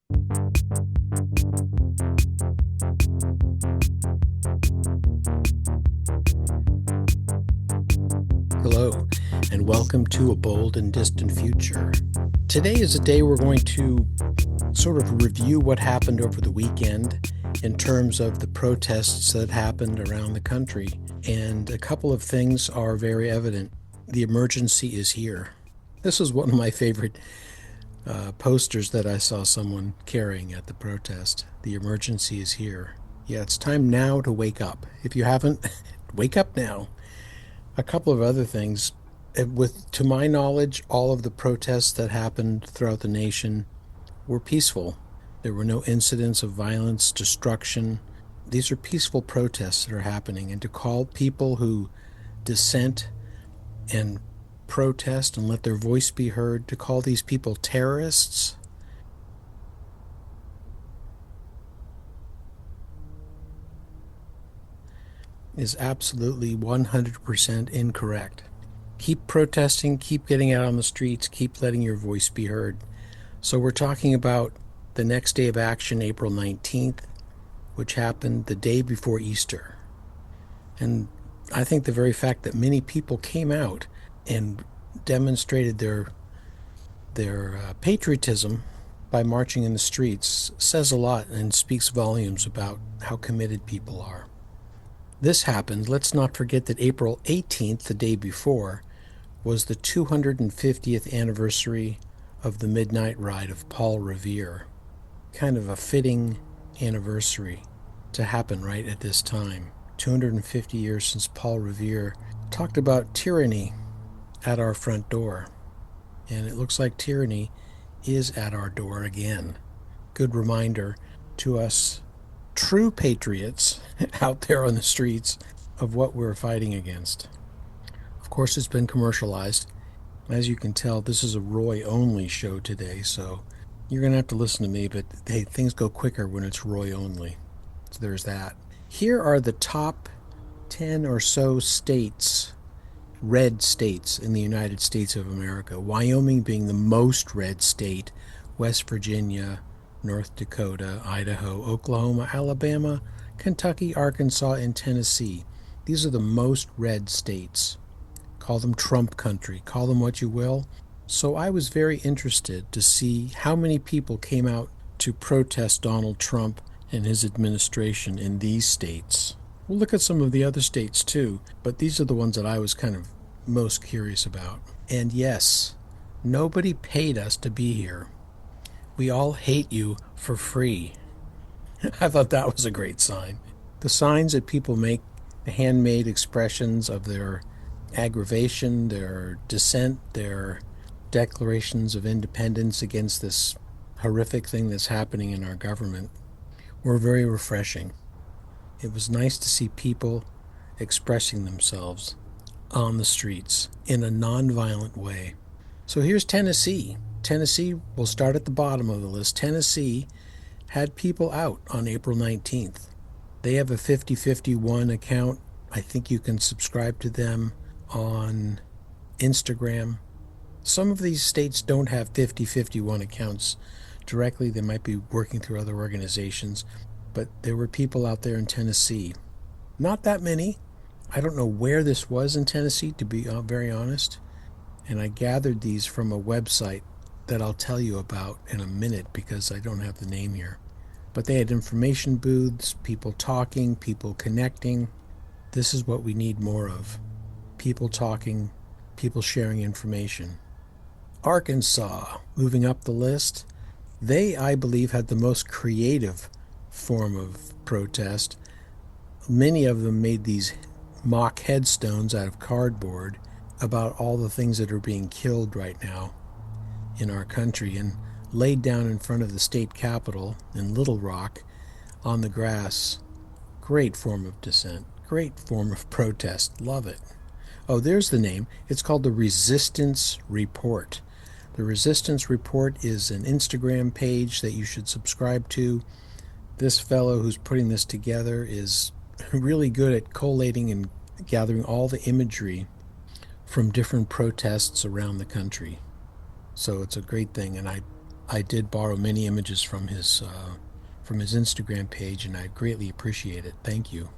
Hello, and welcome to A Bold and Distant Future. Today is a day we're going to sort of review what happened over the weekend in terms of the protests that happened around the country. And a couple of things are very evident. The emergency is here. This was one of my favorite posters that I saw someone carrying at the protest. The emergency is here. Yeah, it's time now to wake up. If you haven't, wake up now. A couple of other things. To my knowledge, all of the protests that happened throughout the nation were peaceful. There were no incidents of violence, destruction. These are peaceful protests that are happening. And to call people who dissent and protest and let their voice be heard, to call these people terrorists, is absolutely 100% incorrect. Keep protesting, keep getting out on the streets, keep letting your voice be heard. So we're talking about the next day of action, April 19th, which happened the day before Easter. And I think the very fact that many people came out and demonstrated their patriotism by marching in the streets says a lot and speaks volumes about how committed people are. This happened. Let's not forget that April 18th, the day before, was the 250th anniversary of the Midnight Ride of Paul Revere. Kind of a fitting anniversary to happen right at this time. 250 years since Paul Revere talked about tyranny at our front door. And it looks like tyranny is at our door again. Good reminder to us true patriots out there on the streets of what we're fighting against. Of course, it's been commercialized. As you can tell, this is a Roy-only show today, so you're going to have to listen to me, but hey, things go quicker when it's Roy-only. So there's that. Here are the top 10 or so states, red states in the United States of America. Wyoming being the most red state, West Virginia, North Dakota, Idaho, Oklahoma, Alabama, Kentucky, Arkansas, and Tennessee. These are the most red states. Call them Trump country, call them what you will. So I was very interested to see how many people came out to protest Donald Trump and his administration in these states. We'll look at some of the other states too, but these are the ones that I was kind of most curious about. And yes, nobody paid us to be here. We all hate you for free. I thought that was a great sign. The signs that people make, the handmade expressions of their aggravation, their dissent, their declarations of independence against this horrific thing that's happening in our government, were very refreshing. It was nice to see people expressing themselves on the streets in a nonviolent way. So here's Tennessee. Tennessee will start at the bottom of the list. Tennessee had people out on April 19th. They have a 5051 account. I think you can subscribe to them on Instagram. Some of these states don't have 5051 accounts directly. They might be working through other organizations. But there were people out there in Tennessee. Not that many. I don't know where this was in Tennessee, to be very honest. And I gathered these from a website that I'll tell you about in a minute because I don't have the name here. But they had information booths, people talking, people connecting. This is what we need more of. People talking, people sharing information. Arkansas, moving up the list. They, I believe, had the most creative form of protest. Many of them made these mock headstones out of cardboard about all the things that are being killed right now in our country and laid down in front of the state capitol in Little Rock on the grass. Great form of dissent, great form of protest. Love it. Oh, there's the name. It's called the Resistance Report. The Resistance Report is an Instagram page that you should subscribe to. This fellow who's putting this together is really good at collating and gathering all the imagery from different protests around the country. So it's a great thing, and I I did borrow many images from his Instagram page, and I greatly appreciate it. Thank you.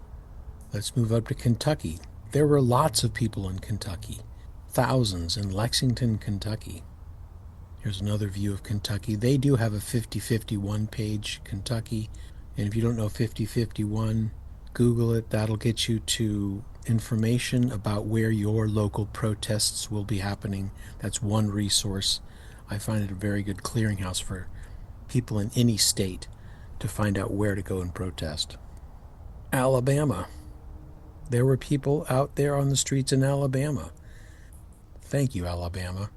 Let's move up to Kentucky. There were lots of people in Kentucky, thousands in Lexington, Kentucky. Here's another view of Kentucky. They do have a 5051 page, Kentucky. And if you don't know 5051, Google it. That'll get you to information about where your local protests will be happening. That's one resource. I find it a very good clearinghouse for people in any state to find out where to go and protest. Alabama. There were people out there on the streets in Alabama. Thank you, Alabama.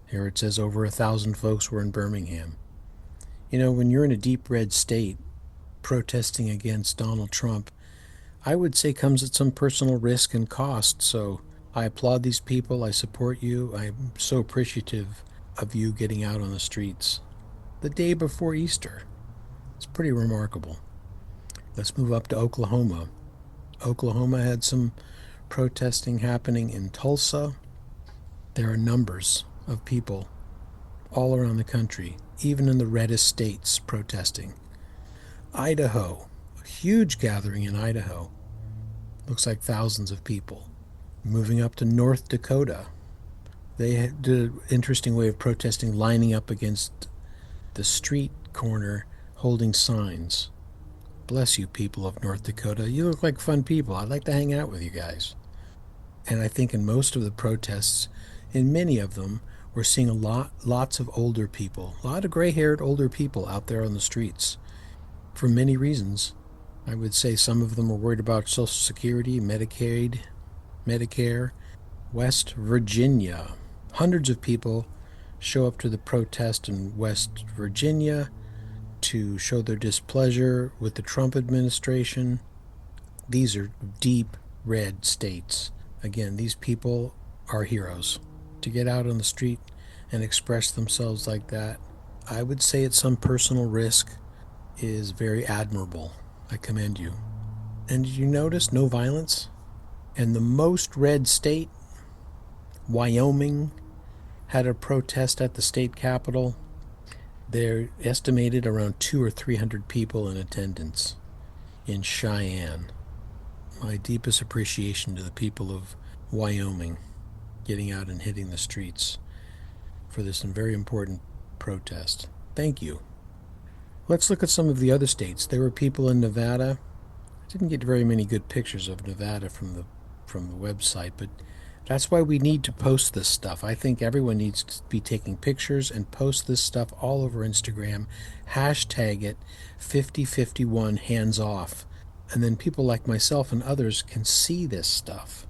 Here it says over 1,000 folks were in Birmingham. You know, when you're in a deep red state protesting against Donald Trump, I would say comes at some personal risk and cost. So I applaud these people. I support you. I'm so appreciative of you getting out on the streets the day before Easter. It's pretty remarkable. Let's move up to Oklahoma. Oklahoma had some protesting happening in Tulsa. There are numbers of people all around the country, even in the reddest states, protesting. Idaho, a huge gathering in Idaho. Looks like thousands of people. Moving up to North Dakota. They did an interesting way of protesting, lining up against the street corner, holding signs. Bless you, people of North Dakota. You look like fun people. I'd like to hang out with you guys. And I think in most of the protests, in many of them, we're seeing lots of older people, a lot of gray-haired older people out there on the streets for many reasons. I would say some of them are worried about Social Security, Medicaid, Medicare. West Virginia. Hundreds of people show up to the protest in West Virginia to show their displeasure with the Trump administration. These are deep red states. Again, these people are heroes. To get out on the street and express themselves like that, I would say at some personal risk, is very admirable. I commend you. And did you notice no violence? And the most red state, Wyoming, had a protest at the state capitol. They're estimated around 200 or 300 people in attendance in Cheyenne. My deepest appreciation to the people of Wyoming getting out and hitting the streets for this very important protest. Thank you. Let's look at some of the other states. There were people in Nevada. I didn't get very many good pictures of Nevada from the website, but that's why we need to post this stuff. I think everyone needs to be taking pictures and post this stuff all over Instagram. Hashtag it 5051 hands off. And then people like myself and others can see this stuff.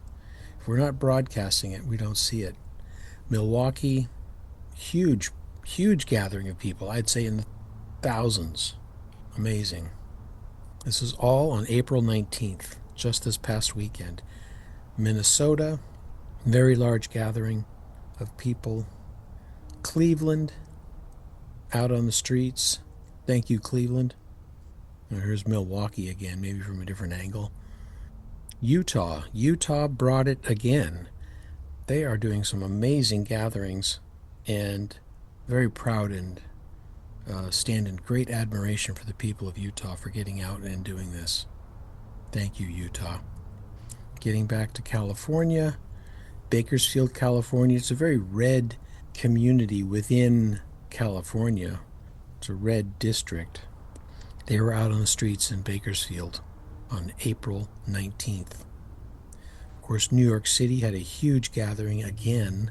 If we're not broadcasting it, we don't see it. Milwaukee, huge gathering of people. I'd say in the thousands. Amazing. This is all on April 19th, just this past weekend. Minnesota, very large gathering of people. Cleveland, out on the streets. Thank you, Cleveland. Now here's Milwaukee again, maybe from a different angle. Utah brought it again. They are doing some amazing gatherings, and very proud and stand in great admiration for the people of Utah for getting out and doing this. Thank you, Utah. Getting back to California, Bakersfield, California. It's a very red community within California. It's a red district. They were out on the streets in Bakersfield on April 19th. Of course, New York City had a huge gathering again,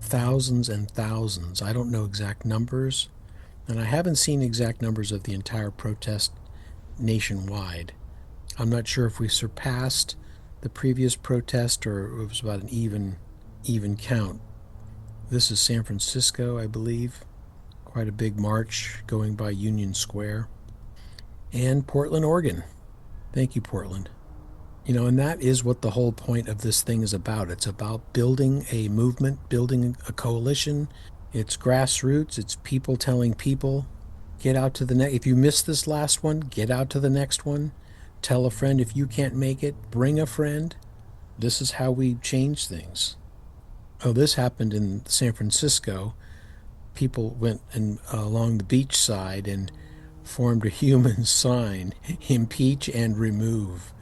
thousands and thousands. I don't know exact numbers, and I haven't seen exact numbers of the entire protest nationwide. I'm not sure if we surpassed the previous protest or it was about an even count. This is San Francisco, I believe. Quite a big march going by Union Square. And Portland, Oregon. Thank you, Portland. You know, and that is what the whole point of this thing is about. It's about building a movement, building a coalition. It's grassroots. It's people telling people, get out to the next. If you missed this last one, get out to the next one. Tell a friend if you can't make it, bring a friend. This is how we change things. Oh, this happened in San Francisco. people went along the beach side and formed a human sign, impeach and remove.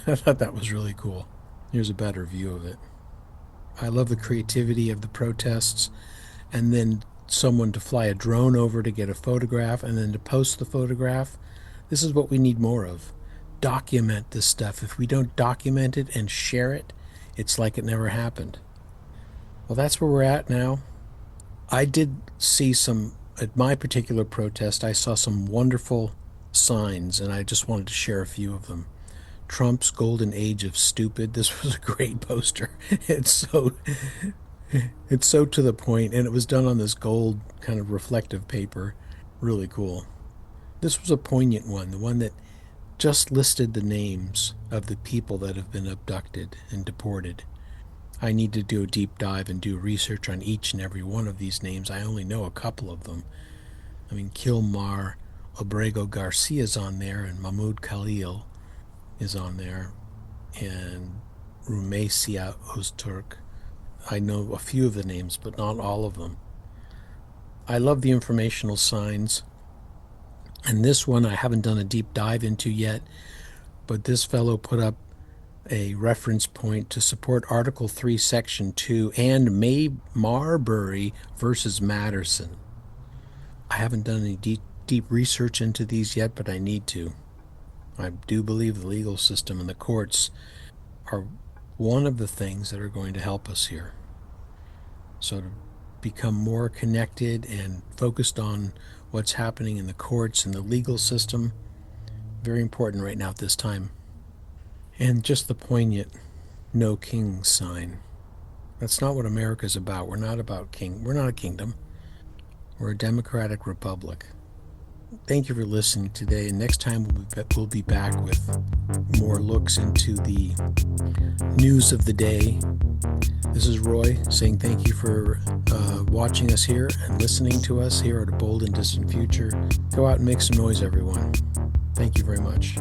I thought that was really cool. Here's a better view of it. I love the creativity of the protests, and then someone to fly a drone over to get a photograph and then to post the photograph. This is what we need more of. Document this stuff. If we don't document it and share it, it's like it never happened. Well, that's where we're at now. I did see some, at my particular protest, I saw some wonderful signs, and I just wanted to share a few of them. Trump's Golden Age of Stupid. This was a great poster. It's so it's so to the point, and it was done on this gold kind of reflective paper. Really cool. This was a poignant one, the one that just listed the names of the people that have been abducted and deported. I need to do a deep dive and do research on each and every one of these names. I only know a couple of them. I mean, Kilmar Obrego Garcia's on there, and Mahmoud Khalil is on there, and Rumesia Öztürk. I know a few of the names, but not all of them. I love the informational signs. And this one I haven't done a deep dive into yet, but this fellow put up a reference point to support Article 3, Section 2 and May Marbury versus Matterson. I haven't done any deep research into these yet, but I need to. I do believe the legal system and the courts are one of the things that are going to help us here. So to become more connected and focused on what's happening in the courts and the legal system, very important right now at this time. And just the poignant no king sign. That's not what America's about. We're not about king. We're not a kingdom. We're a democratic republic. Thank you for listening today, and next time we'll be back with more looks into the news of the day. This is Roy saying thank you for watching us here and listening to us here at A Bold and Distant Future. Go out and make some noise, everyone. Thank you very much.